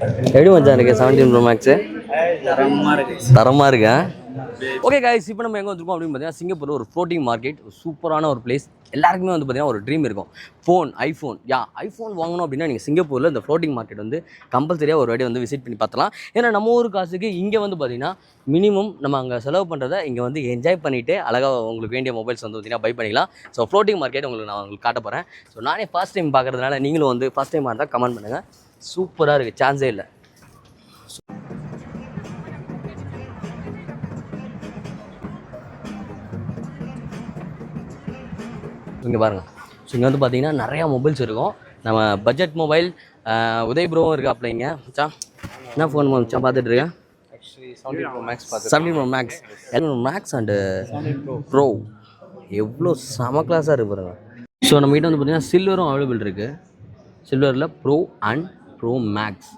எப்படி மச்சான் இருக்கு 17 ப்ரோ மேக்ஸு? தரமாக இருக்கு. தரமாக இருக்கா? ஓகே கைஸ், இப்போ நம்ம எங்கே வந்திருக்கோம் அப்படின்னு பார்த்தீங்கன்னா சிங்கப்பூரில் ஒரு ஃப்ளோட்டிங் மார்க்கெட், சூப்பரான ஒரு பிளேஸ். எல்லாருக்குமே வந்து பார்த்தீங்கன்னா ஒரு ட்ரீம் இருக்கும், ஐஃபோன் வாங்கணும் அப்படின்னா நீங்கள் சிங்கப்பூரில் இந்த ஃப்ளோட்டிங் மார்க்கெட் வந்து கம்பல்சரியாக ஒரு வாட்டி வந்து விசிட் பண்ணி பார்த்தலாம். ஏன்னா நம்ம ஊர் காசுக்கு இங்கே வந்து பார்த்தீங்கன்னா மினிமம் நம்ம அங்கே செலவு பண்ணுறதை இங்கே வந்து என்ஜாய் பண்ணிவிட்டு அழகாக உங்களுக்கு வேண்டிய மொபைல்ஸ் வந்து பார்த்தீங்கன்னா பை பண்ணிக்கலாம். ஸோ ஃப்ளோட்டிங் மார்க்கெட் நான் உங்களுக்கு காட்ட போகிறேன். ஸோ நானே ஃபர்ஸ்ட் டைம் பார்க்குறதுனால நீங்களும் வந்து ஃபர்ஸ்ட் டைம் இருந்தால் கமெண்ட் பண்ணுங்கள். சூப்பராக இருக்குது, சான்ஸே இல்லை. இங்கே பாருங்கள். ஸோ இங்கே வந்து பார்த்தீங்கன்னா நிறையா மொபைல்ஸ் இருக்கும். நம்ம பட்ஜெட் மொபைல் உதய் ப்ரோவும் இருக்காப்புல இங்கே. மச்சான் என்ன ஃபோன் மச்சான் பார்த்துட்டு இருக்கேன்? 17 Pro Max பார்த்து 17 Pro Max, 11 Pro Max and bro எவ்வளோ செம கிளாஸாக இருக்கு பாருங்க. ஸோ நம்மகிட்ட வந்து பார்த்தீங்கன்னா சில்வரும் அவைலபிள் இருக்குது. சில்வரில் ப்ரோ அண்ட் ப்ரோ மேக்ஸ்